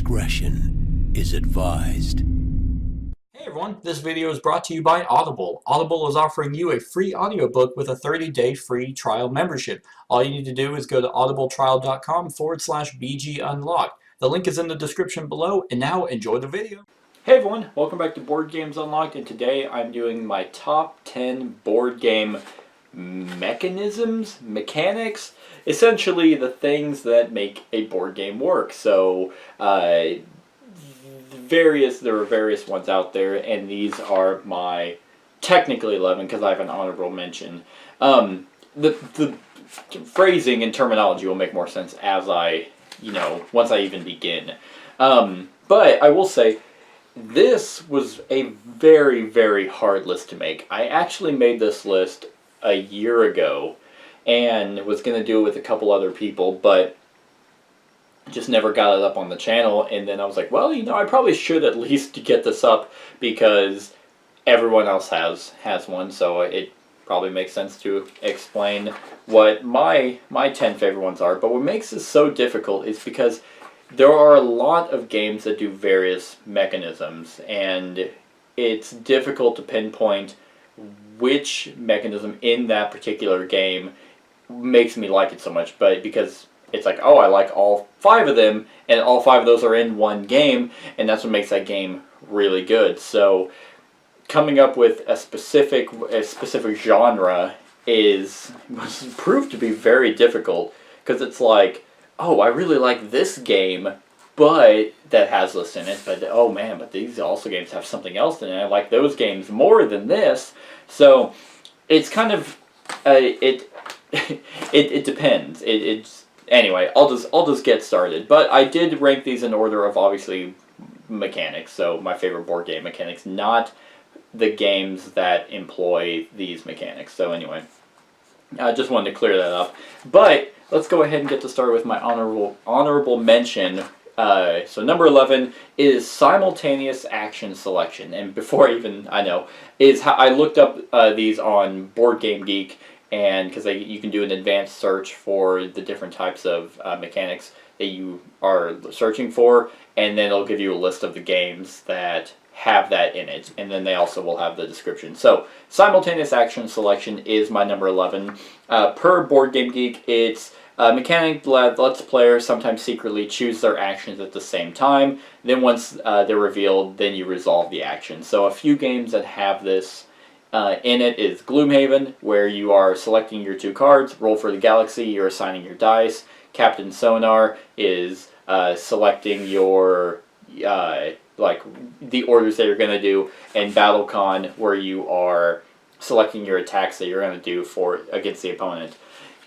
discretion is advised. Hey everyone, this video is brought to you by Audible. Audible is offering you a free audiobook with a 30-day free trial membership. All you need to do is go to audibletrial.com/BGUnlocked. The link is in the description below, and now enjoy the video. Hey everyone, welcome back to Board Games Unlocked, and today I'm doing my top 10 board game mechanics, essentially the things that make a board game work. So, there are various ones out there, and these are my technically 11 because I have an honorable mention. The phrasing and terminology will make more sense as once I even begin. But I will say, this was a very, very hard list to make. I actually made this list a year ago and was going to do it with a couple other people, but just never got it up on the channel. And then I was like, well, I probably should at least get this up because everyone else has one, so it probably makes sense to explain what my 10 favorite ones are. But what makes this so difficult is because there are a lot of games that do various mechanisms, and it's difficult to pinpoint which mechanism in that particular game makes me like it so much. But because it's like, oh, I like all 5 of them, and all 5 of those are in one game, and that's what makes that game really good. So coming up with a specific genre was proved to be very difficult, because it's like, oh, I really like this game, but that has this in it, but oh man, but these also games have something else in it. I like those games more than this. So it's kind of it depends. Anyway, I'll just get started. But I did rank these in order of obviously mechanics. So my favorite board game mechanics, not the games that employ these mechanics. So anyway, I just wanted to clear that up. But let's go ahead and get to start with my honorable mention. So number 11 is simultaneous action selection. And before I know, is how I looked up these on Board Game Geek, and because you can do an advanced search for the different types of mechanics that you are searching for, and then it'll give you a list of the games that have that in it, and then they also will have the description. So simultaneous action selection is my number 11. Per Board Game Geek, it's mechanic lets players sometimes secretly choose their actions at the same time. Then once they're revealed, then you resolve the action. So a few games that have this in it is Gloomhaven, where you are selecting your 2 cards. Roll for the Galaxy, you're assigning your dice. Captain Sonar is selecting your the orders that you're going to do. And BattleCon, where you are selecting your attacks that you're going to do against the opponent.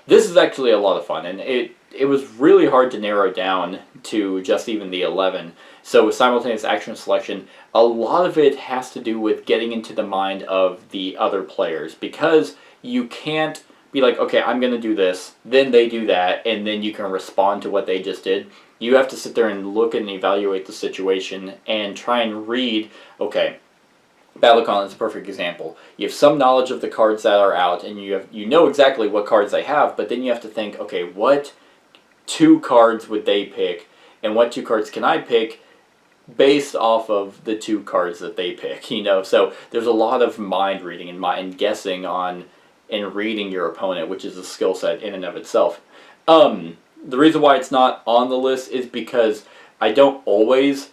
This is actually a lot of fun, and it was really hard to narrow down to just even the 11. So with simultaneous action selection, a lot of it has to do with getting into the mind of the other players, because you can't be like, okay, I'm going to do this, then they do that, and then you can respond to what they just did. You have to sit there and look and evaluate the situation and try and read, okay, BattleCon is a perfect example. You have some knowledge of the cards that are out, and you know exactly what cards they have, but then you have to think, okay, what 2 cards would they pick, and what 2 cards can I pick based off of the 2 cards that they pick, So there's a lot of mind reading and mind guessing and reading your opponent, which is a skill set in and of itself. The reason why it's not on the list is because I don't always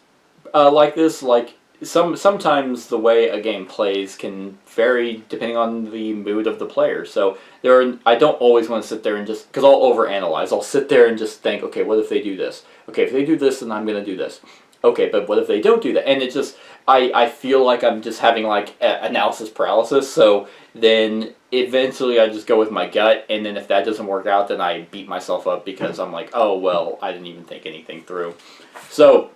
like this. Like, sometimes the way a game plays can vary depending on the mood of the player. So I don't always want to sit there and just, because I'll overanalyze. I'll sit there and just think, okay, what if they do this? Okay, if they do this, then I'm going to do this. Okay, but what if they don't do that? And it's just, I feel like I'm just having like analysis paralysis. So then eventually I just go with my gut, and then if that doesn't work out, then I beat myself up because I'm like, oh, well, I didn't even think anything through. So,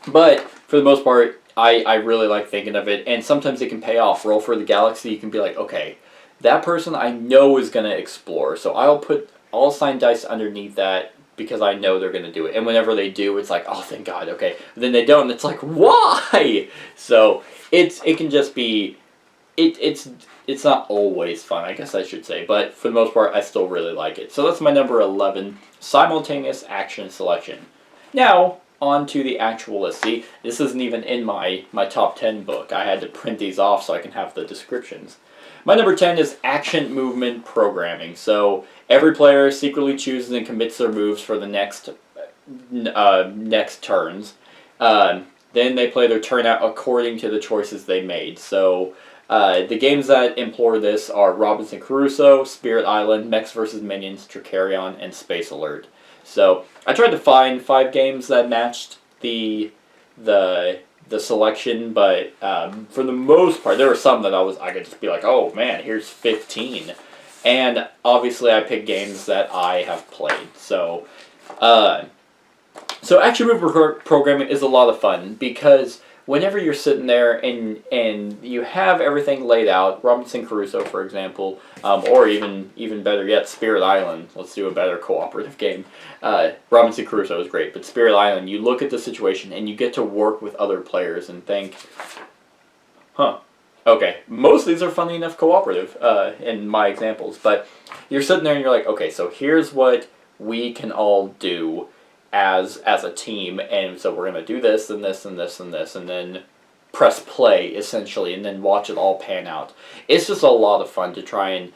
but for the most part, I really like thinking of it, and sometimes it can pay off. Roll for the Galaxy, you can be like, okay, that person I know is going to explore, so I'll assign dice underneath that because I know they're going to do it. And whenever they do, it's like, oh, thank God, okay. But then they don't, and it's like, why? So it can just be, it's not always fun, I guess I should say, but for the most part, I still really like it. So that's my number 11, simultaneous action selection. Now, onto the actual list. See, this isn't even in my top 10 book. I had to print these off so I can have the descriptions. My number 10 is action movement programming. So every player secretly chooses and commits their moves for the next turns. Then they play their turn out according to the choices they made. So the games that employ this are Robinson Crusoe, Spirit Island, Mechs vs. Minions, Tricarion, and Space Alert. So I tried to find 5 games that matched the selection, but for the most part, there were some that I could just be like, oh man, here's 15, and obviously I picked games that I have played. So action movement programming is a lot of fun because whenever you're sitting there and you have everything laid out, Robinson Crusoe, for example, or even better yet, Spirit Island. Let's do a better cooperative game. Robinson Crusoe is great, but Spirit Island, you look at the situation and you get to work with other players and think, okay, most of these are funny enough cooperative in my examples, but you're sitting there and you're like, okay, so here's what we can all do as a team, and so we're going to do this and this and this and this, and then press play, essentially, and then watch it all pan out. It's just a lot of fun to try and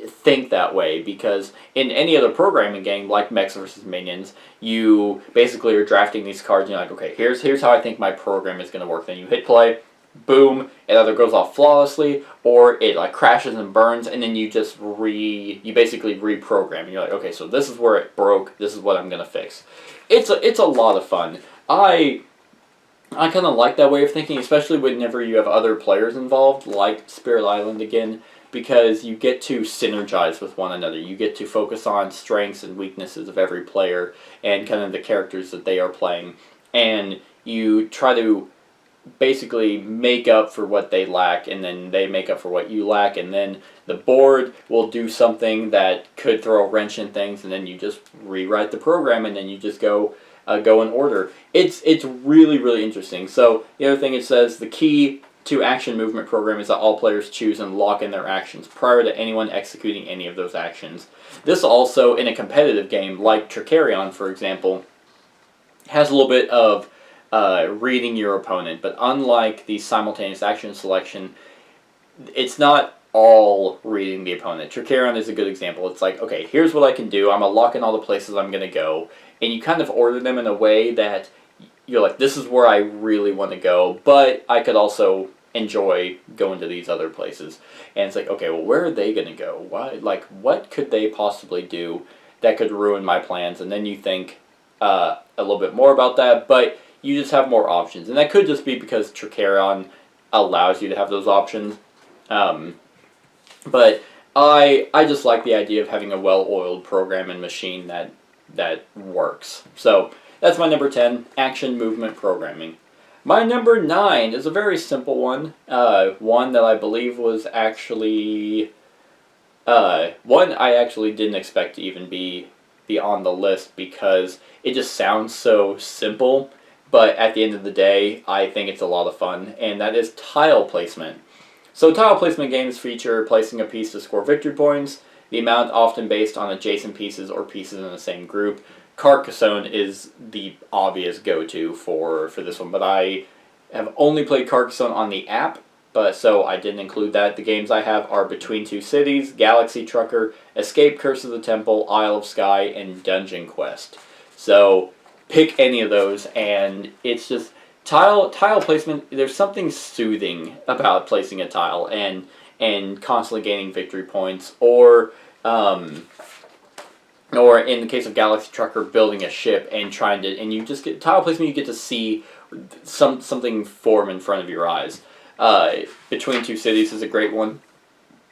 think that way, because in any other programming game, like Mechs vs. Minions, you basically are drafting these cards, and you're like, okay, here's how I think my program is going to work. Then you hit play, boom, it either goes off flawlessly, or it like crashes and burns, and then you just you basically reprogram, and you're like, okay, so this is where it broke, this is what I'm going to fix. It's a lot of fun. I kind of like that way of thinking, especially whenever you have other players involved, like Spirit Island again, because you get to synergize with one another. You get to focus on strengths and weaknesses of every player and kind of the characters that they are playing, and you try to basically make up for what they lack, and then they make up for what you lack, and then the board will do something that could throw a wrench in things, and then you just rewrite the program, and then you just go in order. It's really, really interesting. So the other thing it says, the key to action movement program is that all players choose and lock in their actions prior to anyone executing any of those actions. This also, in a competitive game like Tricarion, for example, has a little bit of reading your opponent, but unlike the simultaneous action selection, it's not all reading the opponent. Tricarion is a good example. It's like, okay, here's what I can do. I'm going to lock in all the places I'm going to go, and you kind of order them in a way that you're like, this is where I really want to go, but I could also enjoy going to these other places. And it's like, okay, well, where are they going to go? What could they possibly do that could ruin my plans? And then you think a little bit more about that, but you just have more options. And that could just be because Tricarion allows you to have those options. But I just like the idea of having a well-oiled program and machine that works. So that's my number 10, action movement programming. My number 9 is a very simple one. One that I believe was actually one I actually didn't expect to even be on the list because it just sounds so simple. But at the end of the day, I think it's a lot of fun, and that is tile placement. So tile placement games feature placing a piece to score victory points, the amount often based on adjacent pieces or pieces in the same group. Carcassonne is the obvious go-to for this one, but I have only played Carcassonne on the app, so I didn't include that. The games I have are Between Two Cities, Galaxy Trucker, Escape Curse of the Temple, Isle of Skye, and Dungeon Quest. So pick any of those, and it's just tile placement. There's something soothing about placing a tile and constantly gaining victory points, or in the case of Galaxy Trucker, building a ship and you just get tile placement. You get to see something form in front of your eyes. Between Two Cities is a great one,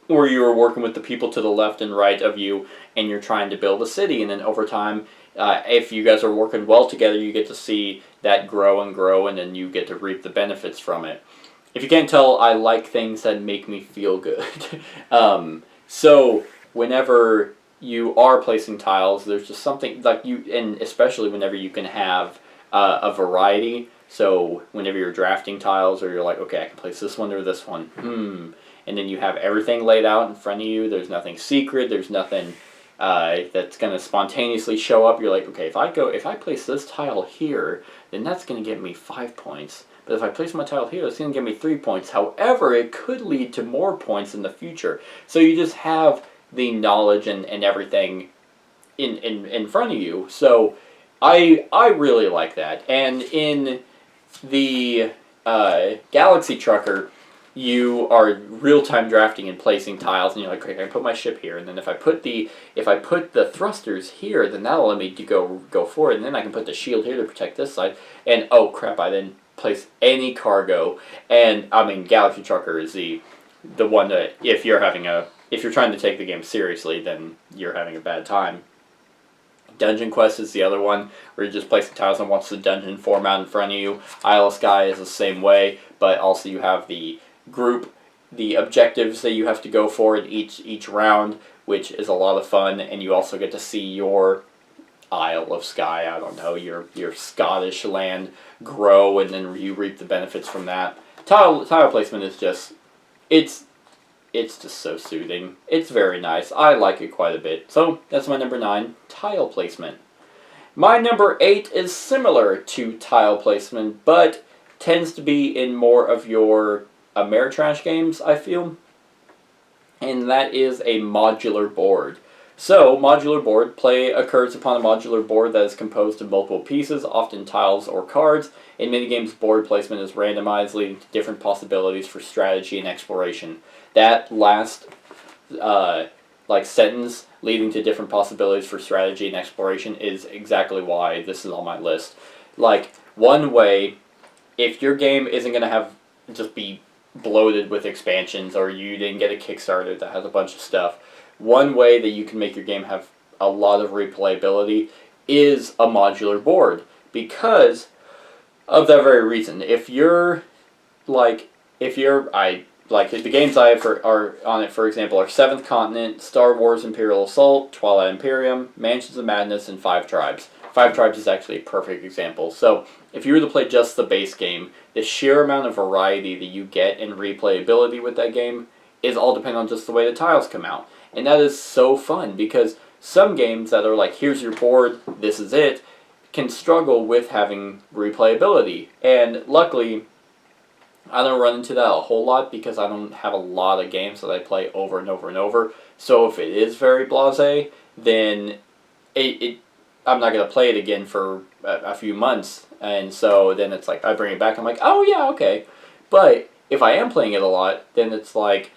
where you are working with the people to the left and right of you, and you're trying to build a city, and then over time, if you guys are working well together, you get to see that grow and grow, and then you get to reap the benefits from it. If you can't tell, I like things that make me feel good. So whenever you are placing tiles, there's just something like and especially whenever you can have a variety. So whenever you're drafting tiles, or you're like, okay, I can place this one or this one, and then you have everything laid out in front of you. There's nothing secret. There's nothing that's going to spontaneously show up. You're like, okay, if I place this tile here, then that's going to get me 5 points. But if I place my tile here, it's going to give me 3 points. However, it could lead to more points in the future. So you just have the knowledge and everything in front of you. So I really like that. And in the Galaxy Trucker, you are real-time drafting and placing tiles, and you're like, okay, I can put my ship here, and then if I put the thrusters here, then that'll let me go forward, and then I can put the shield here to protect this side, and oh crap, I didn't place any cargo. And I mean, Galaxy Trucker is the one that if you're trying to take the game seriously, then you're having a bad time. Dungeon Quest is the other one, where you're just placing tiles and watch the dungeon form out in front of you. Isle of Skye is the same way, but also you have the group, the objectives that you have to go for in each round, which is a lot of fun, and you also get to see your Isle of Skye, I don't know, your Scottish land grow, and then you reap the benefits from that. Tile placement is just, it's just so soothing. It's very nice. I like it quite a bit. So that's my number 9, tile placement. My number 8 is similar to tile placement, but tends to be in more of your Ameritrash games, I feel. And that is a modular board. So, modular board play occurs upon a modular board that is composed of multiple pieces, often tiles or cards. In minigames, board placement is randomized, leading to different possibilities for strategy and exploration. That last sentence, leading to different possibilities for strategy and exploration, is exactly why this is on my list. Like, one way, if your game isn't going to just be bloated with expansions, or you didn't get a Kickstarter that has a bunch of stuff, one way that you can make your game have a lot of replayability is a modular board, because of that very reason. If the games I have are on it, for example, are 7th Continent, Star Wars Imperial Assault, Twilight Imperium, Mansions of Madness, and 5 Tribes. 5 Tribes is actually a perfect example. So, if you were to play just the base game, the sheer amount of variety that you get in replayability with that game is all dependent on just the way the tiles come out. And that is so fun, because some games that are like, here's your board, this is it, can struggle with having replayability. And luckily, I don't run into that a whole lot, because I don't have a lot of games that I play over and over and over. So if it is very blasé, then I'm not going to play it again for a few months. And so then it's like, I bring it back, I'm like, oh yeah, okay. But if I am playing it a lot, then it's like,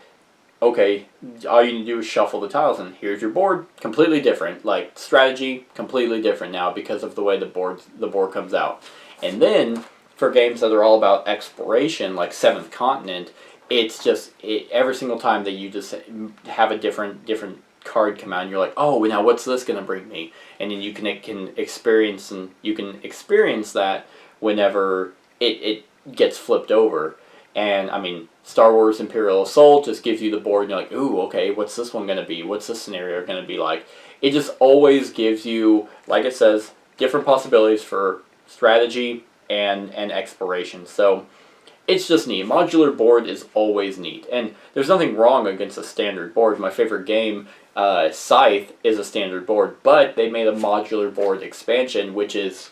okay, all you need to do is shuffle the tiles, and here's your board, completely different. Like, strategy, completely different now because of the way the board comes out. And then, for games that are all about exploration, like 7th Continent, it's just, every single time that you just have a different card come out, and you're like, oh, now what's this going to bring me? And then you can experience that whenever it gets flipped over. And, I mean, Star Wars Imperial Assault just gives you the board, and you're like, ooh, okay, what's this one going to be? What's this scenario going to be like? It just always gives you, like it says, different possibilities for strategy and exploration. So, it's just neat. Modular board is always neat. And there's nothing wrong against a standard board. My favorite game, Scythe, is a standard board, but they made a modular board expansion, which is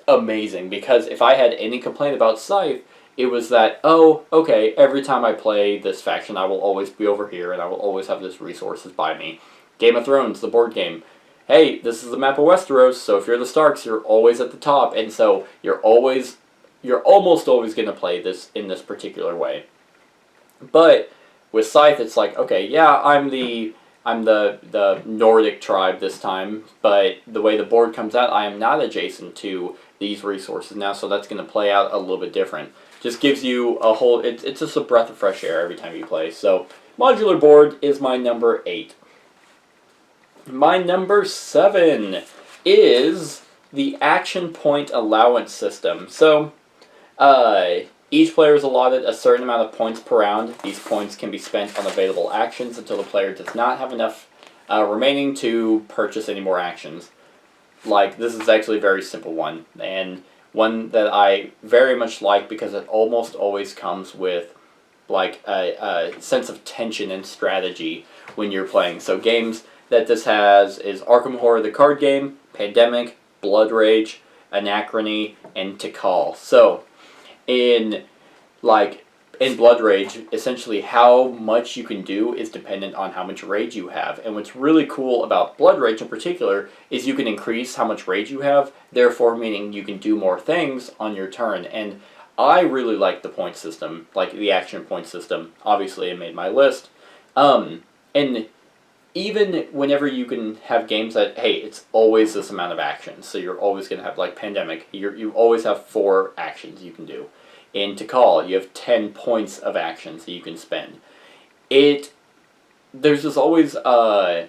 amazing. Because if I had any complaint about Scythe, it was that, oh, okay, every time I play this faction, I will always be over here, and I will always have this resources by me. Game of Thrones, the board game. Hey, this is the map of Westeros, so if you're the Starks, you're always at the top, and so you're almost always going to play this in this particular way. But with Scythe, it's like, okay, yeah, I'm the Nordic tribe this time, but the way the board comes out, I am not adjacent to these resources now, so that's going to play out a little bit different. Just gives you a whole, it's just a breath of fresh air every time you play. So, modular board is my number 8. My number 7 is the action point allowance system. So, each player is allotted a certain amount of points per round. These points can be spent on available actions until the player does not have enough remaining to purchase any more actions. Like, this is actually a very simple one, and one that I very much like because it almost always comes with, like, a sense of tension and strategy when you're playing. So games that this has is Arkham Horror the card game, Pandemic, Blood Rage, Anachrony, and Tikal. So, in like in Blood Rage, essentially how much you can do is dependent on how much rage you have. And what's really cool about Blood Rage in particular is you can increase how much rage you have, therefore meaning you can do more things on your turn. And I really like the point system, like the action point system. Obviously, I made my list. And even whenever you can have games that, hey, it's always this amount of actions, so you're always going to have, like Pandemic, you always have 4 actions you can do. In Tikal, you have 10 points of actions that you can spend. There's just always kind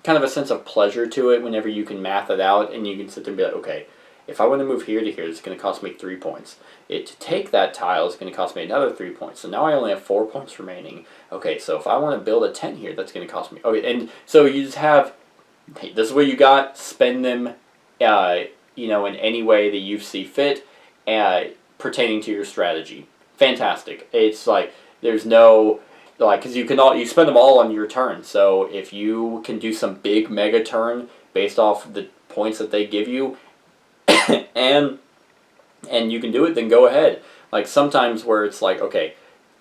of a sense of pleasure to it whenever you can math it out and you can sit there and be like, okay, if I want to move here to here, it's going to cost me 3 points. To take that tile is going to cost me another 3 points. So now I only have 4 points remaining. Okay, so if I want to build a tent here, that's going to cost me... Okay, and so you just have... Hey, this is what you got. Spend them, in any way that you see fit, pertaining to your strategy. Fantastic. It's like, there's no... because you spend them all on your turn. So if you can do some big mega turn based off the points that they give you, and you can do it, then go ahead. Like sometimes where it's like, okay,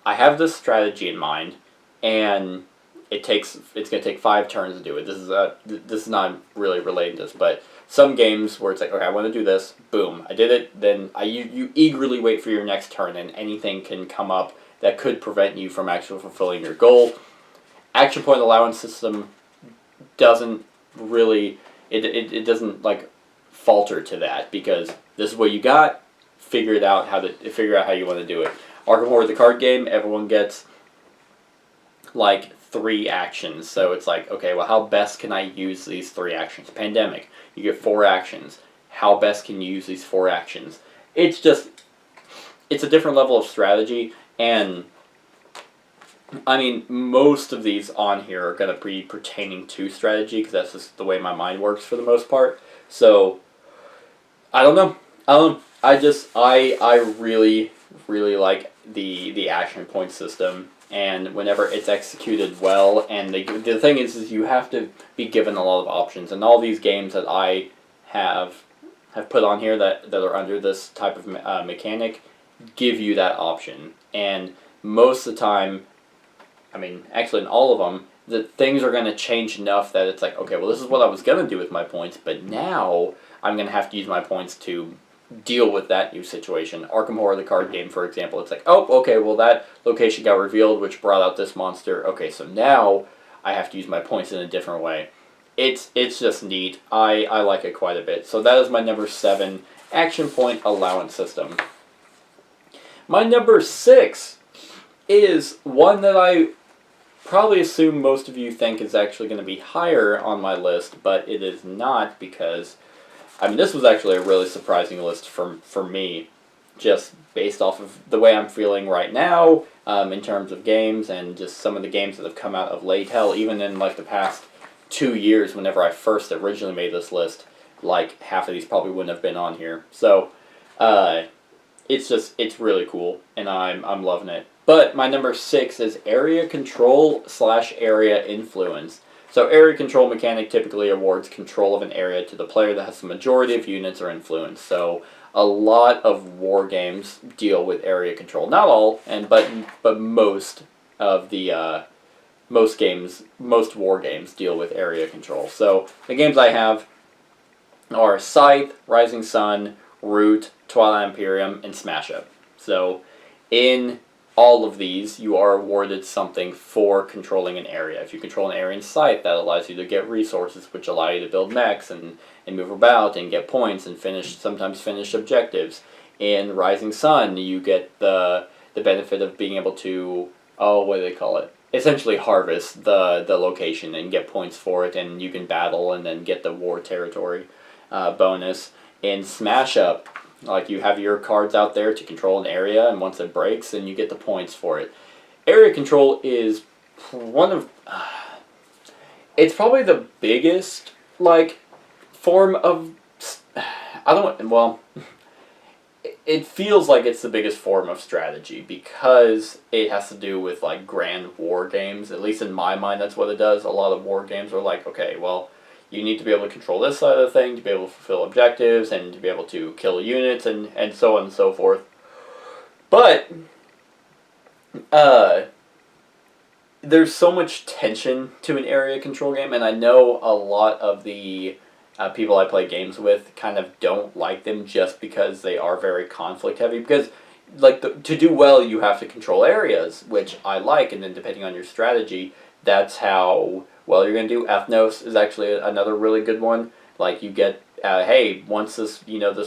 I have this strategy in mind, and it's going to take 5 turns to do it. This is not really related to this, but some games where it's like, okay, I want to do this, boom, I did it. Then you eagerly wait for your next turn, and anything can come up that could prevent you from actually fulfilling your goal. Action point allowance system doesn't really it doesn't like falter to that, because this is what you got. Figure out how you want to do it. Arkham Horror the card game, everyone gets like 3 actions, so it's like, okay, well, how best can I use these 3 actions? Pandemic, you get 4 actions. How best can you use these 4 actions? It's a different level of strategy, and I mean, most of these on here are going to be pertaining to strategy, because that's just the way my mind works for the most part. So, I don't know. I really, really like the action point system, and whenever it's executed well, and the thing is you have to be given a lot of options, and all these games that I have put on here that are under this type of mechanic give you that option, and most of the time, I mean, actually in all of them, the things are going to change enough that it's like, okay, well, this is what I was going to do with my points, but now I'm going to have to use my points to deal with that new situation. Arkham Horror, the card game, for example, it's like, oh, okay, well, that location got revealed, which brought out this monster. Okay, so now I have to use my points in a different way. It's just neat. I like it quite a bit. So that is my number 7 action point allowance system. My number 6 is one that I probably assume most of you think is actually going to be higher on my list, but it is not, because I mean, this was actually a really surprising list for me, just based off of the way I'm feeling right now, in terms of games, and just some of the games that have come out of late. Hell, even in like the past 2 years, whenever I first originally made this list, like half of these probably wouldn't have been on here. So, it's really cool, and I'm loving it. But my number 6 is area control / area influence. So area control mechanic typically awards control of an area to the player that has the majority of units or influence. So a lot of war games deal with area control. Not all, but most of the most war games deal with area control. So the games I have are Scythe, Rising Sun, Root, Twilight Imperium, and Smash Up. So in all of these, you are awarded something for controlling an area. If you control an area in Scythe, that allows you to get resources, which allow you to build mechs and move about and get points and sometimes finish objectives. In Rising Sun, you get the benefit of being able to, what do they call it? Essentially harvest the location and get points for it, and you can battle and then get the war territory bonus. In Smash Up, like, you have your cards out there to control an area, and once it breaks, then you get the points for it. Area control is one of... it's probably the biggest, like, form of... I don't... Well... it feels like it's the biggest form of strategy because it has to do with like grand war games. At least in my mind, that's what it does. A lot of war games are like, okay, well, you need to be able to control this side of the thing to be able to fulfill objectives and to be able to kill units and so on and so forth. But there's so much tension to an area control game, and I know a lot of the people I play games with kind of don't like them just because they are very conflict heavy. Because, like, to do well, you have to control areas, which I like, and then depending on your strategy, that's how well you're going to do. Ethnos is actually another really good one. Like, you get, hey, once this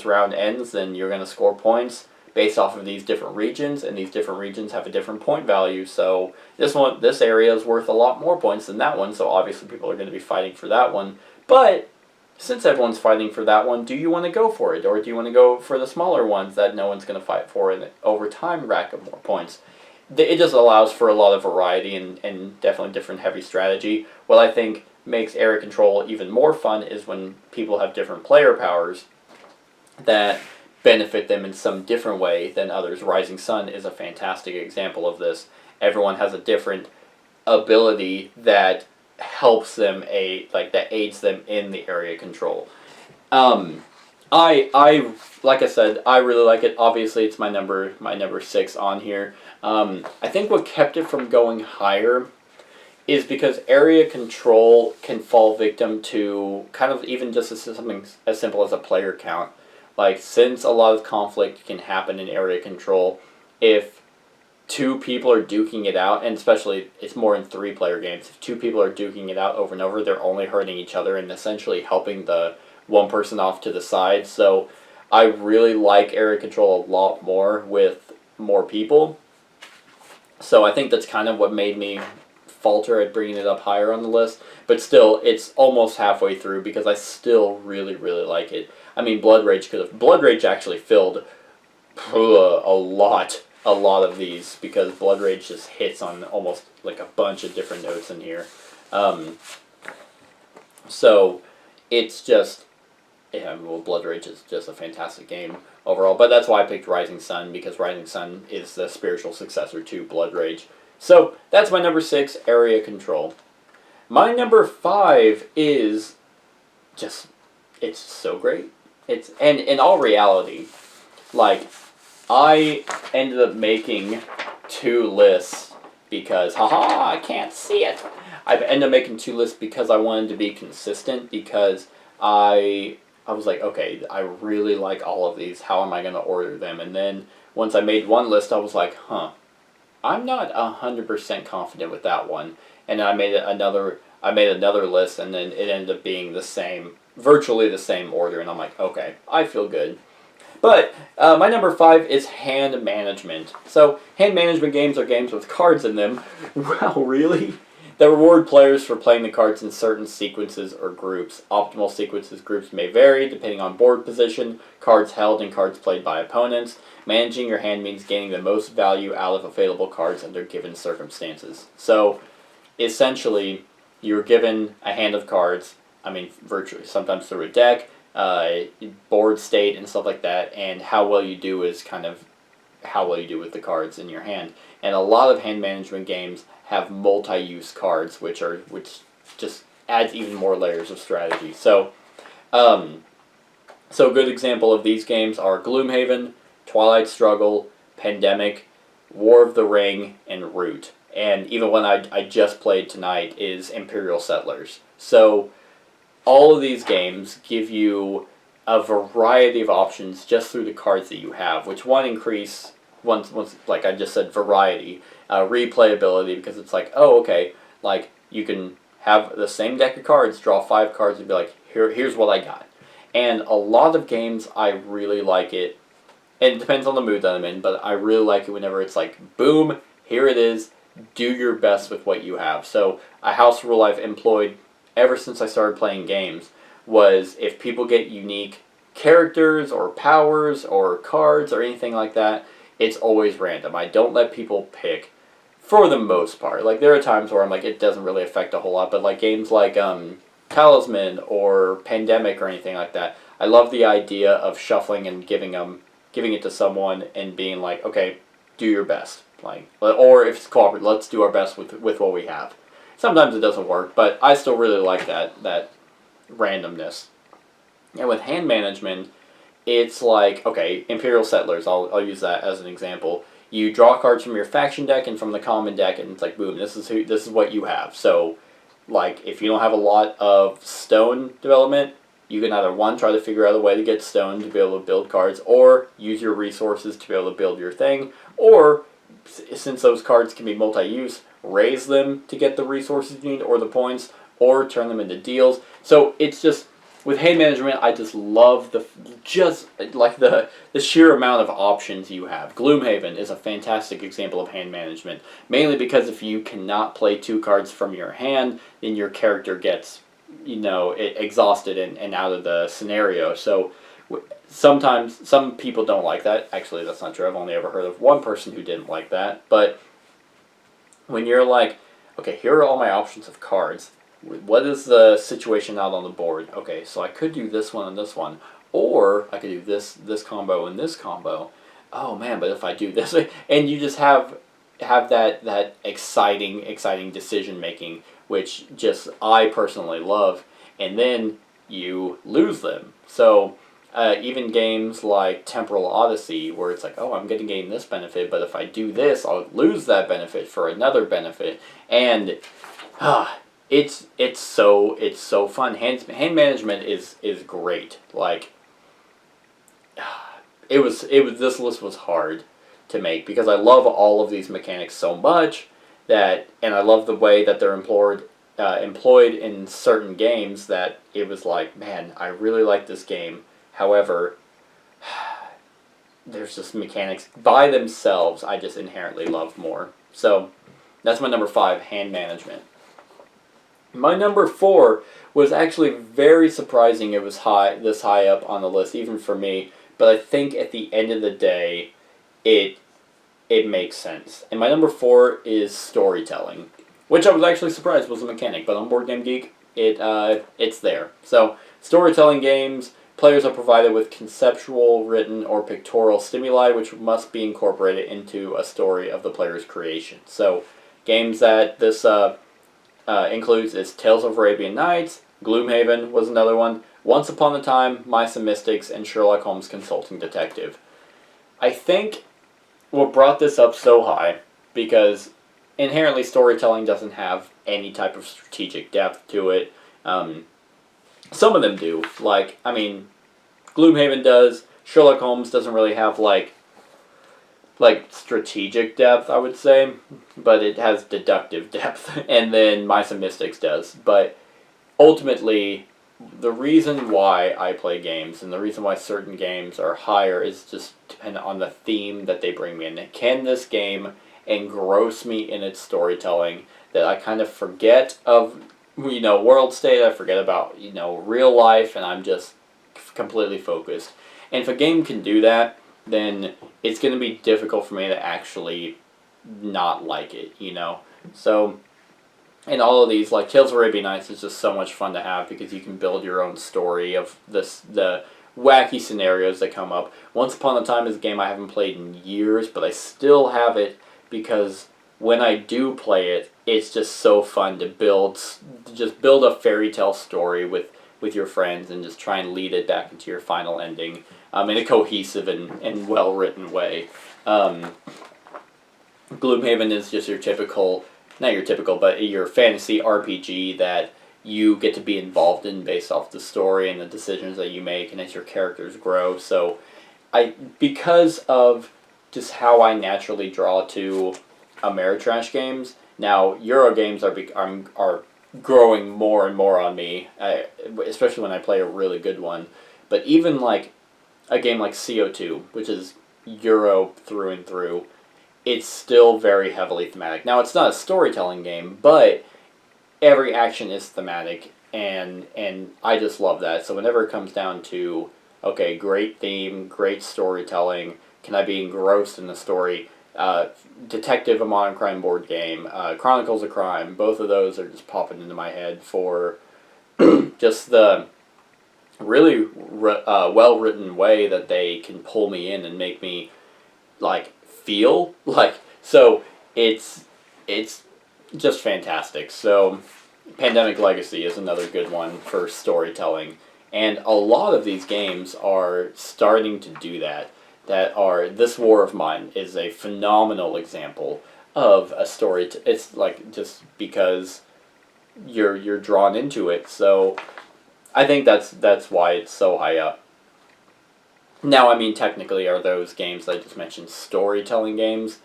round ends, then you're going to score points based off of these different regions, and these different regions have a different point value. So this area is worth a lot more points than that one. So obviously people are going to be fighting for that one. But since everyone's fighting for that one, do you want to go for it, or do you want to go for the smaller ones that no one's going to fight for, and over time rack up more points? It just allows for a lot of variety and definitely different heavy strategy. What I think makes area control even more fun is when people have different player powers that benefit them in some different way than others. Rising Sun is a fantastic example of this. Everyone has a different ability that helps them that aids them in the area control. I like I said, I really like it. Obviously, it's my number 6 on here. I think what kept it from going higher is because area control can fall victim to kind of even just something as simple as a player count. Like, since a lot of conflict can happen in area control, if 2 people are duking it out, and especially it's more in 3-player games, if 2 people are duking it out over and over, they're only hurting each other and essentially helping the one person off to the side. So I really like area control a lot more with more people. So I think that's kind of what made me falter at bringing it up higher on the list. But still, it's almost halfway through because I still really, really like it. I mean, Blood Rage actually filled a lot of these because Blood Rage just hits on almost like a bunch of different notes in here. So it's just, Blood Rage is just a fantastic game overall. But that's why I picked Rising Sun, because Rising Sun is the spiritual successor to Blood Rage. So that's my number 6, area control. My number 5 is just, it's so great. And in all reality, like, I ended up making 2 lists because, I can't see it. I ended up making 2 lists because I wanted to be consistent, because I was like, okay, I really like all of these. How am I going to order them? And then once I made one list, I was like, I'm not 100% confident with that one. And I made another list, and then it ended up being virtually the same order, and I'm like, okay, I feel good. But my number 5 is hand management. So hand management games are games with cards in them. Wow, really? That reward players for playing the cards in certain sequences or groups. Optimal sequences groups may vary depending on board position, cards held, and cards played by opponents. Managing your hand means gaining the most value out of available cards under given circumstances. So essentially, you're given a hand of cards, virtually, sometimes through a deck, board state, and stuff like that, and how well you do is kind of how well you do with the cards in your hand. And a lot of hand management games have multi-use cards, which just adds even more layers of strategy. So a good example of these games are Gloomhaven, Twilight Struggle, Pandemic, War of the Ring, and Root. And even one I just played tonight is Imperial Settlers. So all of these games give you a variety of options just through the cards that you have, which increase, once like I just said, variety, replayability, because it's like, oh, okay, like, you can have the same deck of cards, draw 5 cards, and be like, here's what I got. And a lot of games, I really like it, and it depends on the mood that I'm in, but I really like it whenever it's like, boom, here it is, do your best with what you have. So a house rule I've employed ever since I started playing games was, if people get unique characters or powers or cards or anything like that, it's always random. I don't let people pick for the most part. Like, there are times where I'm like, it doesn't really affect a whole lot, but like games like Talisman or Pandemic or anything like that, I love the idea of shuffling and giving them giving it to someone and being like, okay, do your best. Like, or if it's cooperative, let's do our best with what we have. Sometimes it doesn't work, but I still really like that randomness. And with hand management, it's like, okay, Imperial Settlers, I'll use that as an example. You draw cards from your faction deck and from the common deck, and it's like, boom, this is what you have. So, like, if you don't have a lot of stone development, you can either, one, try to figure out a way to get stone to be able to build cards, or use your resources to be able to build your thing, or, since those cards can be multi-use, raise them to get the resources you need, or the points, or turn them into deals. So, it's just, with hand management, I just love the sheer amount of options you have. Gloomhaven is a fantastic example of hand management, mainly because if you cannot play 2 cards from your hand, then your character gets, exhausted and out of the scenario. So sometimes some people don't like that. Actually, that's not true. I've only ever heard of one person who didn't like that. But when you're like, okay, here are all my options of cards. What is the situation out on the board? Okay, so I could do this one and this one, or I could do this combo and this combo. Oh man, but if I do this, and you just have that exciting decision making, which just I personally love, and then you lose them. So even games like Temporal Odyssey, where it's like, oh, I'm going to gain this benefit, but if I do this, I'll lose that benefit for another benefit, and it's so fun. Hand management is great. Like, this list was hard to make because I love all of these mechanics so much and I love the way that they're employed in certain games, that it was like, man, I really like this game. However, there's just mechanics by themselves I just inherently love more. So that's my number 5, hand management. My number 4 was actually very surprising it was this high up on the list, even for me, but I think at the end of the day, it makes sense. And my number 4 is storytelling, which I was actually surprised was a mechanic, but on Board Game Geek, it's there. So, storytelling games, players are provided with conceptual, written, or pictorial stimuli which must be incorporated into a story of the player's creation. So, games that this includes is Tales of Arabian Nights, Gloomhaven was another one, Once Upon a Time, Mice and Mystics, and Sherlock Holmes Consulting Detective. I think what brought this up so high, because inherently storytelling doesn't have any type of strategic depth to it. Some of them do. Gloomhaven does. Sherlock Holmes doesn't really have, like strategic depth, I would say, but it has deductive depth, and then Mice and Mystics does. But ultimately, the reason why I play games and the reason why certain games are higher is just dependent on the theme that they bring me in. Can this game engross me in its storytelling that I kind of forget of, world state, I forget about, real life, and I'm just completely focused. And if a game can do that, then it's going to be difficult for me to actually not like it, So, and all of these, like Tales of Arabian Nights is just so much fun to have because you can build your own story of the wacky scenarios that come up. Once Upon a Time is a game I haven't played in years, but I still have it because when I do play it, it's just so fun to build a fairy tale story with your friends and just try and lead it back into your final ending in a cohesive and well-written way. Gloomhaven is just your fantasy RPG that you get to be involved in based off the story and the decisions that you make and as your characters grow. So, because of just how I naturally draw to Ameritrash games, now Euro games are growing more and more on me, especially when I play a really good one. But even like a game like CO2, which is Euro through and through, it's still very heavily thematic. Now, it's not a storytelling game, but every action is thematic, and I just love that. So whenever it comes down to, okay, great theme, great storytelling, can I be engrossed in the story? Detective, a modern crime board game, Chronicles of Crime, both of those are just popping into my head for just the really well written way that they can pull me in and make me like feel like so it's just fantastic. So Pandemic Legacy is another good one for storytelling, and a lot of these games are starting to do that. That are This War of Mine is a phenomenal example of a story. It's like just because you're drawn into it. So I think that's why it's so high up. Now, I mean, technically, are those games that I just mentioned storytelling games?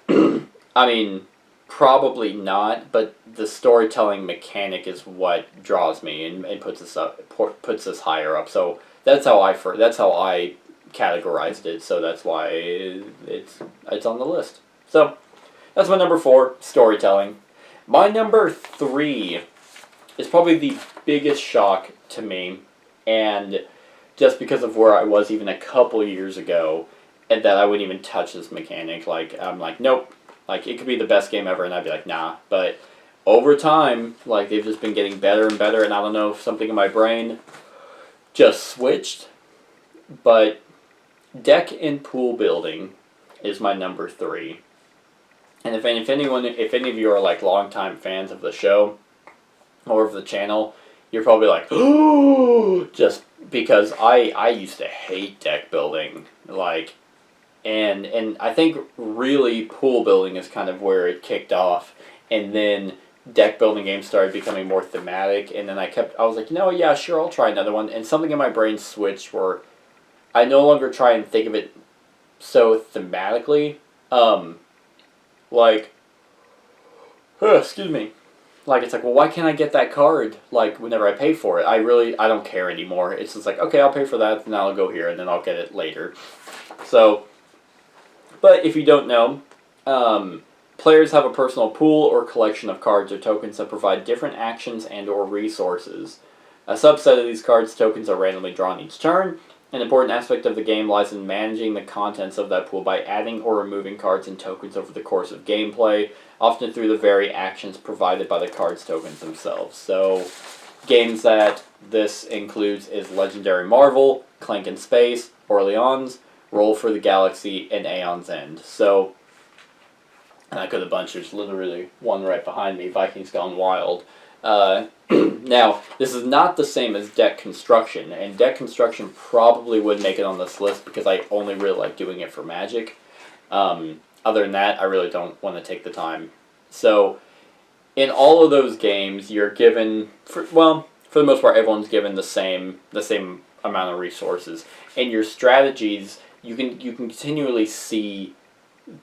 I mean, probably not, but the storytelling mechanic is what draws me and puts us higher up. So that's how I categorized it. So that's why it's on the list. So that's my number 4, storytelling. My number 3 is probably the biggest shock to me, and just because of where I was even a couple years ago, and that I wouldn't even touch this mechanic. Like, I'm like, nope. Like, it could be the best game ever, and I'd be like, nah. But over time, like, they've just been getting better and better, and I don't know if something in my brain just switched. But deck and pool building is my number 3. And if any of you are, like, longtime fans of the show or of the channel, you're probably like, oh, just because I used to hate deck building. Like, and I think really pool building is kind of where it kicked off, and then deck building games started becoming more thematic, and then I was like, yeah, sure, I'll try another one, and something in my brain switched where I no longer try and think of it so thematically, like, excuse me, like, it's like, well, why can't I get that card, like, whenever I pay for it? I don't care anymore. It's just like, okay, I'll pay for that, then I'll go here, and then I'll get it later. So, but if you don't know, players have a personal pool or collection of cards or tokens that provide different actions and or resources. A subset of these cards tokens are randomly drawn each turn. An important aspect of the game lies in managing the contents of that pool by adding or removing cards and tokens over the course of gameplay, often through the very actions provided by the cards tokens themselves. So, games that this includes is Legendary Marvel, Clank in Space, Orleans, Roll for the Galaxy, and Aeon's End. So, and I could have bunch. There's literally one right behind me, Vikings Gone Wild. Now, this is not the same as deck construction, and deck construction probably would make it on this list because I only really like doing it for Magic. Other than that, I really don't want to take the time. So, in all of those games, you're given, for the most part, everyone's given the same amount of resources, and your strategies, you can continually see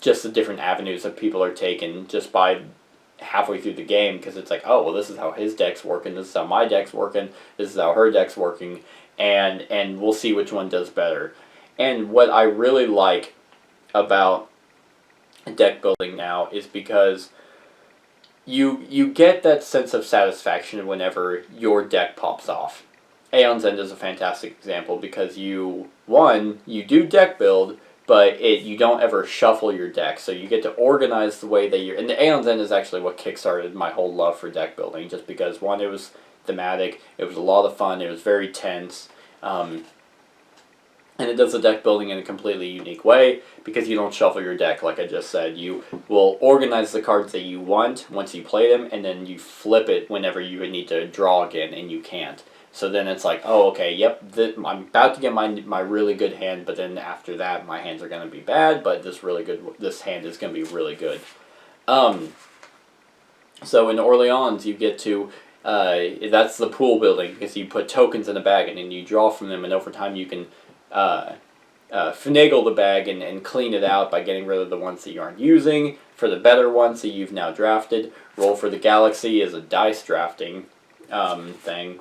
just the different avenues that people are taking just by halfway through the game, because it's like, oh, well, this is how his deck's working, this is how my deck's working, this is how her deck's working, and we'll see which one does better. And what I really like about deck building now is because you get that sense of satisfaction whenever your deck pops off. Aeon's End is a fantastic example because you do deck build, but you don't ever shuffle your deck, so you get to organize the way that you're... And the Aeon's End is actually what kickstarted my whole love for deck building, just because, one, it was thematic, it was a lot of fun, it was very tense, and it does the deck building in a completely unique way, because you don't shuffle your deck, like I just said. You will organize the cards that you want once you play them, and then you flip it whenever you need to draw again, and you can't. So then it's like, oh, okay, yep, I'm about to get my really good hand, but then after that, my hands are going to be bad, but this hand is going to be really good. So in Orleans, you get to, that's the pool building, because you put tokens in a bag, and then you draw from them, and over time you can finagle the bag and clean it out by getting rid of the ones that you aren't using for the better ones that you've now drafted. Roll for the Galaxy is a dice drafting thing.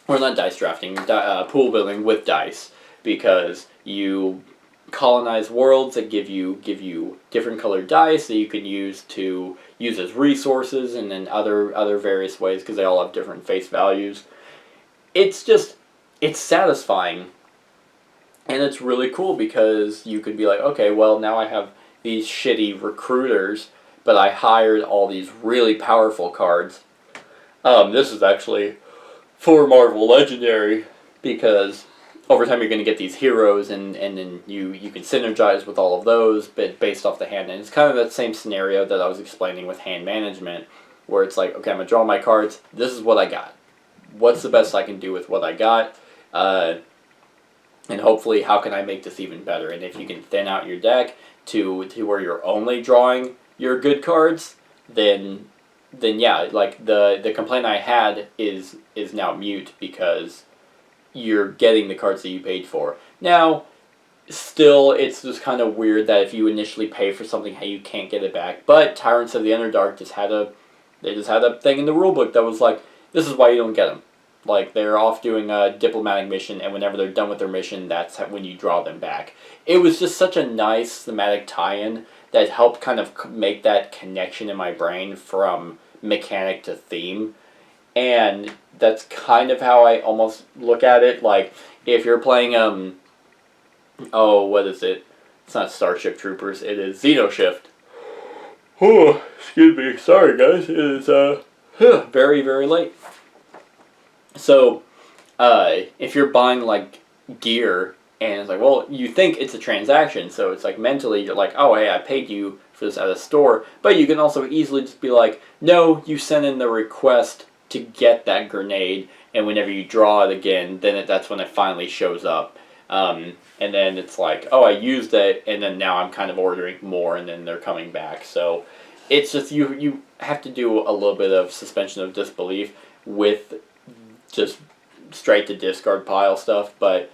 Or not dice drafting, pool building with dice, because you colonize worlds that give you different colored dice that you can use as resources, and then other various ways, because they all have different face values. It's satisfying, and it's really cool because you could be like, okay, well, now I have these shitty recruiters, but I hired all these really powerful cards. This is actually for Marvel Legendary, because over time you're going to get these heroes, and then you can synergize with all of those, but based off the hand. And it's kind of that same scenario that I was explaining with hand management, where it's like, okay, I'm going to draw my cards, this is what I got. What's the best I can do with what I got? And hopefully, how can I make this even better? And if you can thin out your deck to where you're only drawing your good cards, then yeah, like the complaint I had is now mute, because you're getting the cards that you paid for. Now, still, it's just kind of weird that if you initially pay for something, hey, you can't get it back. But Tyrants of the Underdark just had a thing in the rulebook that was like, this is why you don't get them. Like, they're off doing a diplomatic mission, and whenever they're done with their mission, that's when you draw them back. It was just such a nice thematic tie-in that helped kind of make that connection in my brain from mechanic to theme. And that's kind of how I almost look at it. Like, if you're playing, what is it? It's not Starship Troopers, it is Xenoshift. Oh, excuse me. Sorry, guys. It is, very, very late. So, if you're buying, like, gear, and it's like, well, you think it's a transaction, so it's like, mentally, you're like, oh, hey, I paid you for this at a store, but you can also easily just be like, no, you sent in the request to get that grenade, and whenever you draw it again, then that's when it finally shows up. And then it's like, oh, I used it, and then now I'm kind of ordering more, and then they're coming back. So, it's just, you have to do a little bit of suspension of disbelief with just straight to discard pile stuff, but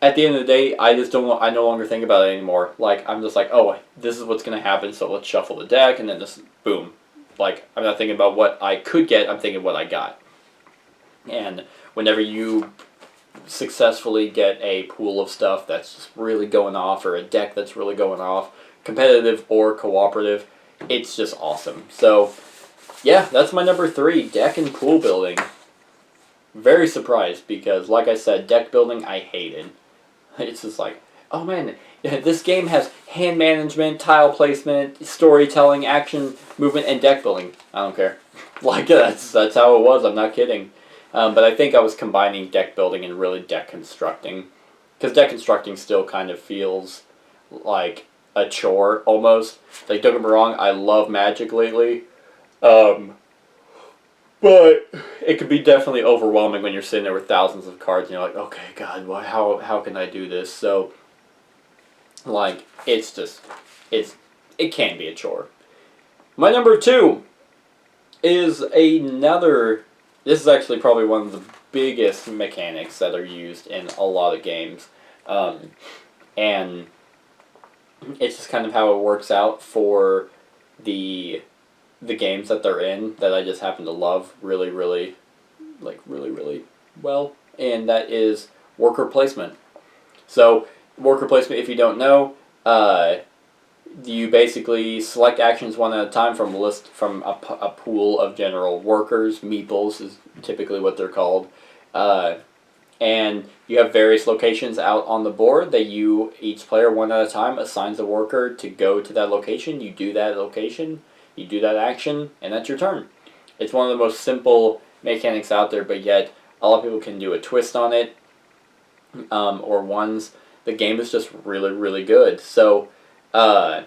at the end of the day, I no longer think about it anymore. Like, I'm just like, oh, this is what's going to happen, so let's shuffle the deck, and then just, boom. Like, I'm not thinking about what I could get, I'm thinking what I got. And whenever you successfully get a pool of stuff that's just really going off, or a deck that's really going off, competitive or cooperative, it's just awesome. So, yeah, that's my number 3, deck and pool building. Very surprised, because, like I said, deck building I hated. It's just like, oh man, this game has hand management, tile placement, storytelling, action, movement, and deck building. I don't care. Like, that's how it was, I'm not kidding. But I think I was combining deck building and really deck constructing. Because deck constructing still kind of feels like a chore, almost. Like, don't get me wrong, I love Magic lately. But it could be definitely overwhelming when you're sitting there with thousands of cards and you're like, okay, God, how can I do this? So, like, it can be a chore. My number 2 is another, this is actually probably one of the biggest mechanics that are used in a lot of games. And it's just kind of how it works out for the games that they're in, that I just happen to love really, really well, and that is worker placement. So, worker placement, if you don't know, you basically select actions one at a time from a pool of general workers. Meeples is typically what they're called. And you have various locations out on the board that each player one at a time assigns a worker to go to that location. You do that location, you do that action, and that's your turn. It's one of the most simple mechanics out there, but yet a lot of people can do a twist on it, or ones. The game is just really, really good. So, what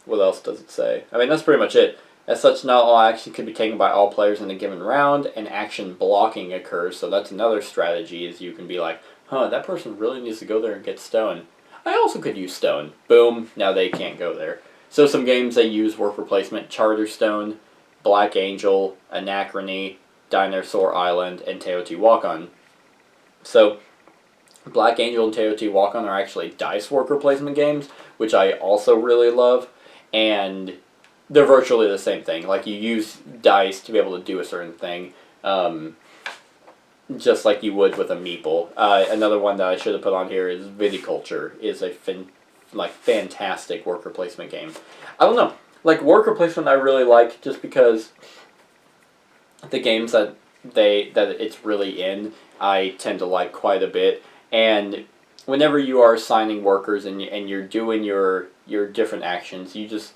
else does it say? I mean, that's pretty much it. As such, not all action can be taken by all players in a given round, and action blocking occurs, so that's another strategy, is you can be like, that person really needs to go there and get stone. I also could use stone. Boom, now they can't go there. So some games they use work replacement: Charterstone, Black Angel, Anachrony, Dinosaur Island, and Teotihuacan. So, Black Angel and Teotihuacan are actually dice work replacement games, which I also really love, and they're virtually the same thing. Like, you use dice to be able to do a certain thing, just like you would with a meeple. Another one that I should have put on here is Viticulture, is a fantastic worker placement game. I don't know, like, worker placement I really like just because the games that it's really in, I tend to like quite a bit. And whenever you are assigning workers and you're doing your different actions, you just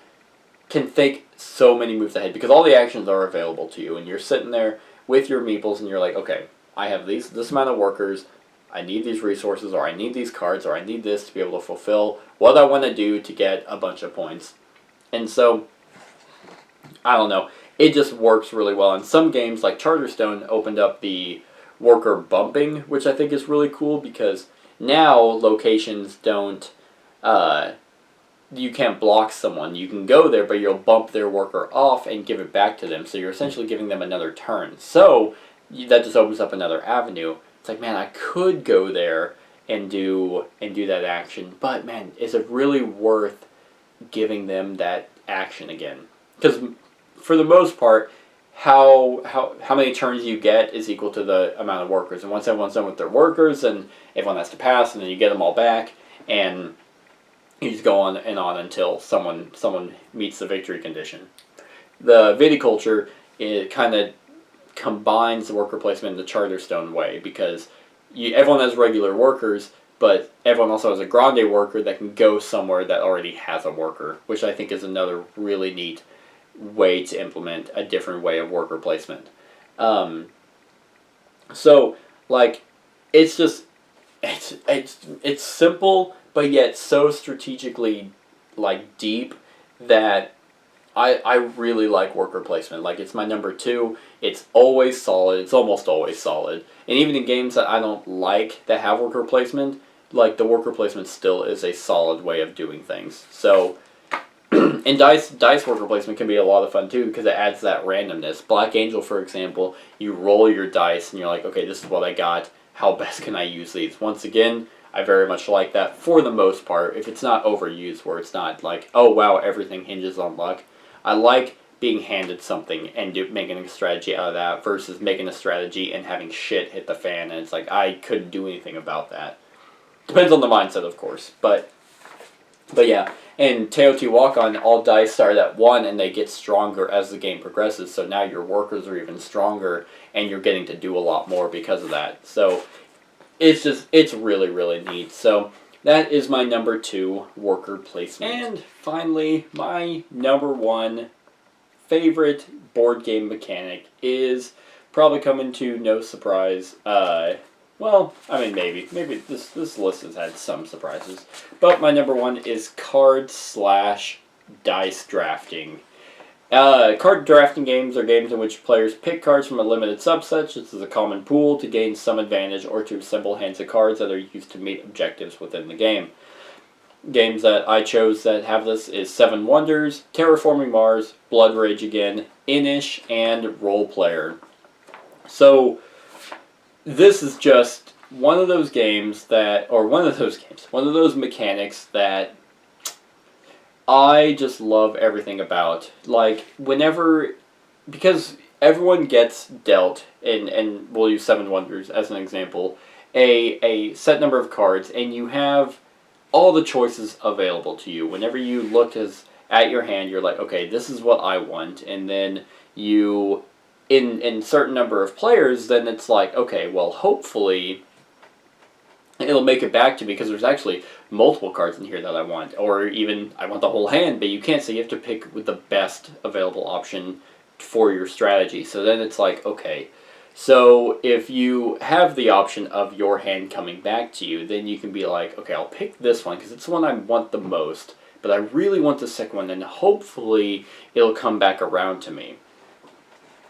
can think so many moves ahead, because all the actions are available to you, and you're sitting there with your meeples and you're like, okay, I have this amount of workers, I need these resources, or I need these cards, or I need this to be able to fulfill what I want to do to get a bunch of points. And so, I don't know, it just works really well. And some games, like Charterstone, opened up the worker bumping, which I think is really cool, because now locations don't, you can't block someone. You can go there, but you'll bump their worker off and give it back to them. So you're essentially giving them another turn. So that just opens up another avenue. It's like, man, I could go there and do that action, but man, is it really worth giving them that action again? Because for the most part, how many turns you get is equal to the amount of workers. And once everyone's done with their workers, and everyone has to pass, and then you get them all back, and you just go on and on until someone meets the victory condition. The viticulture, it kind of combines the worker placement in the Charterstone way, because everyone has regular workers, but everyone also has a grande worker that can go somewhere that already has a worker, which I think is another really neat way to implement a different way of worker placement. So, like, it's just, it's simple, but yet so strategically, like, deep, that I really like worker placement. Like, it's my number 2. It's always solid. It's almost always solid. And even in games that I don't like that have worker placement, like, the worker placement still is a solid way of doing things. So, and dice worker placement can be a lot of fun too, because it adds that randomness. Black Angel, for example, you roll your dice and you're like, okay, this is what I got. How best can I use these? Once again, I very much like that for the most part, if it's not overused, where it's not like, oh wow, everything hinges on luck. I like being handed something and making a strategy out of that, versus making a strategy and having shit hit the fan, and it's like, I couldn't do anything about that. Depends on the mindset, of course, but yeah. In Teotihuacan, all dice start at 1 and they get stronger as the game progresses, so now your workers are even stronger and you're getting to do a lot more because of that. So it's really, really neat. So that is my number 2 worker placement. And finally, my number 1 favorite board game mechanic is probably coming to no surprise. Well, I mean, maybe this list has had some surprises, but my number 1 is card/dice drafting. Card drafting games are games in which players pick cards from a limited subset, such as a common pool, to gain some advantage or to assemble hands of cards that are used to meet objectives within the game. Games that I chose that have this is Seven Wonders, Terraforming Mars, Blood Rage Again, Inish, and Role Player. So this is just one of those mechanics that I just love everything about. Like, because everyone gets dealt, and we'll use Seven Wonders as an example, a set number of cards, and you have all the choices available to you. Whenever you look at your hand, you're like, okay, this is what I want, and then you, in certain number of players, then it's like, okay, well, hopefully it'll make it back to me, because there's actually multiple cards in here that I want, or even I want the whole hand, but you can't, so you have to pick with the best available option for your strategy. So then it's like, okay, so if you have the option of your hand coming back to you, then you can be like, okay, I'll pick this one because it's the one I want the most, but I really want the second one, and hopefully it'll come back around to me.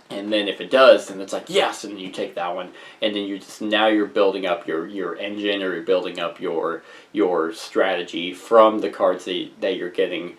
And then if it does, then it's like, yes, and then you take that one, and then now you're building up your engine, or you're building up your strategy from the cards that you're getting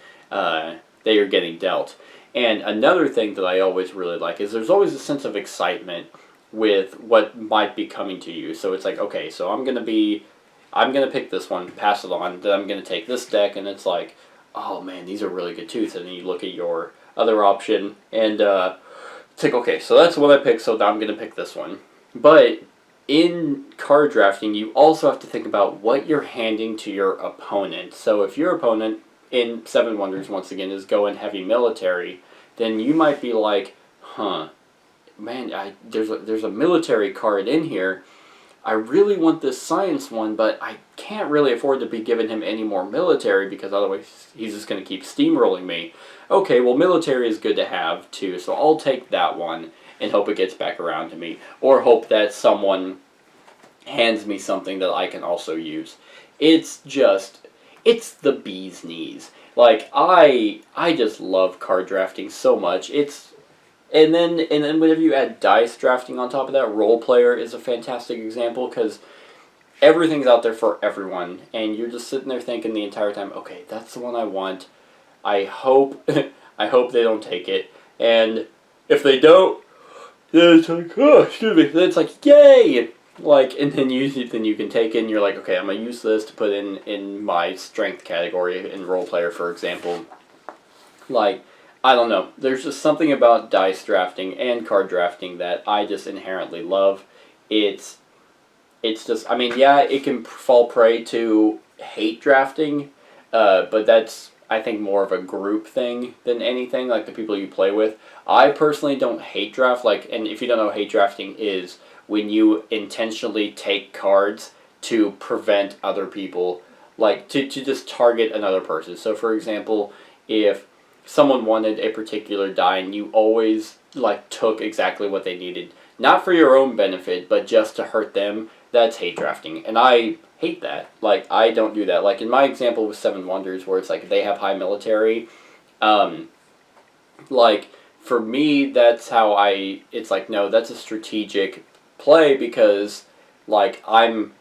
dealt. And another thing that I always really like is there's always a sense of excitement with what might be coming to you. So it's like, okay, so I'm gonna pick this one, pass it on, then I'm gonna take this deck, and it's like, oh man, these are really good too. So then you look at your other option, and it's like, okay, so that's what I picked, so now I'm going to pick this one. But in card drafting, you also have to think about what you're handing to your opponent. So if your opponent, in Seven Wonders once again, is going heavy military, then you might be like, huh, man, there's a military card in here. I really want this science one, but I can't really afford to be giving him any more military, because otherwise he's just going to keep steamrolling me. Okay, well, military is good to have too, so I'll take that one. and hope it gets back around to me, or hope that someone hands me something that I can also use. It's the bee's knees. Like, I just love card drafting so much. And then whenever you add dice drafting on top of that, Role Player is a fantastic example, because everything's out there for everyone, and you're just sitting there thinking the entire time, okay, that's the one I want. I hope I hope they don't take it. And if they don't, then it's like, oh, excuse me. Then it's like, yay! Like, and then you can take it, and you're like, okay, I'm gonna use this to put in my strength category in Role Player, for example. Like, I don't know. There's just something about dice drafting and card drafting that I just inherently love. It's just, I mean, yeah, it can fall prey to hate drafting, but that's, I think, more of a group thing than anything, like the people you play with. I personally don't hate draft, like, and if you don't know what hate drafting is, when you intentionally take cards to prevent other people, like, to just target another person. So, for example, if someone wanted a particular die and you always, like, took exactly what they needed, not for your own benefit, but just to hurt them, that's hate drafting. And I hate that. Like, I don't do that. Like, in my example with Seven Wonders, where it's like they have high military, like, for me, that's how it's like, no, that's a strategic play, because, like, I'm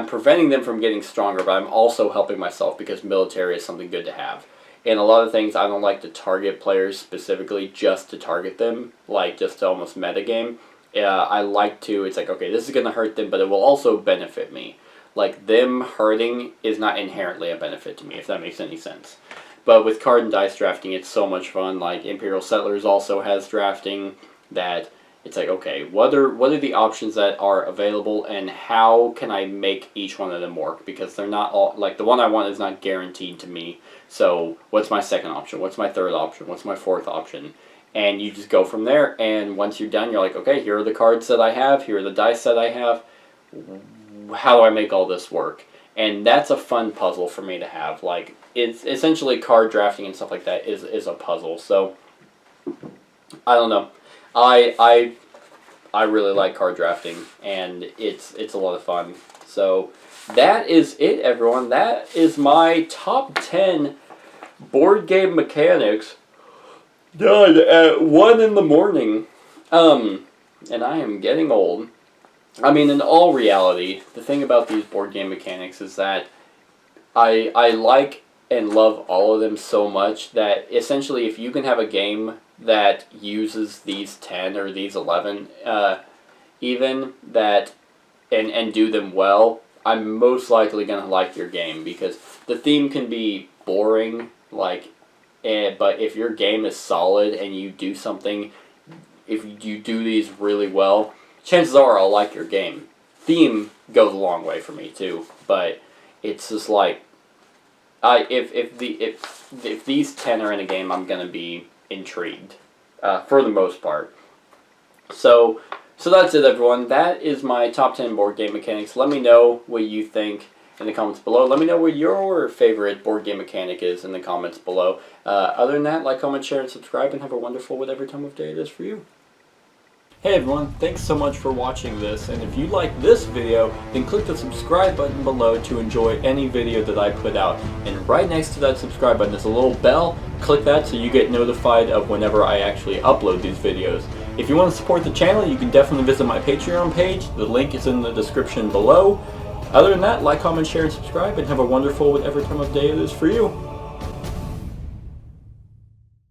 preventing them from getting stronger, but I'm also helping myself, because military is something good to have. And a lot of things, I don't like to target players specifically just to target them, like, just to almost metagame. I like to, it's like, okay, this is going to hurt them, but it will also benefit me. Like, them hurting is not inherently a benefit to me, if that makes any sense. But with card and dice drafting, it's so much fun. Like, Imperial Settlers also has drafting that it's like, okay, what are the options that are available, and how can I make each one of them work? Because they're not all, like, the one I want is not guaranteed to me. So what's my second option? What's my third option? What's my fourth option? And you just go from there, and once you're done, you're like, okay, here are the cards that I have, here are the dice that I have, how do I make all this work? And that's a fun puzzle for me to have. Like, it's essentially card drafting and stuff like that is a puzzle. So, I don't know. I really like card drafting, and it's a lot of fun. So, that is it, everyone. That is my top 10 board game mechanics done at 1 in the morning. And I am getting old. I mean, in all reality, the thing about these board game mechanics is that I like and love all of them so much that essentially if you can have a game that uses these 10 or these 11 even, that and do them well, I'm most likely going to like your game, because the theme can be boring, like, but if your game is solid and you do something, if you do these really well, chances are I'll like your game. Theme goes a long way for me too, but it's just like, if these 10 are in a game, I'm gonna be intrigued, for the most part. So that's it, everyone. That is my top 10 board game mechanics. Let me know what you think in the comments below. Let me know what your favorite board game mechanic is in the comments below. Other than that, like, comment, share, and subscribe, and have a wonderful whatever time of day it is for you. Hey everyone, thanks so much for watching this, and if you like this video, then click the subscribe button below to enjoy any video that I put out. And right next to that subscribe button is a little bell. Click that so you get notified of whenever I actually upload these videos. If you want to support the channel, you can definitely visit my Patreon page. The link is in the description below. Other than that, like, comment, share, and subscribe, and have a wonderful whatever time of day it is for you.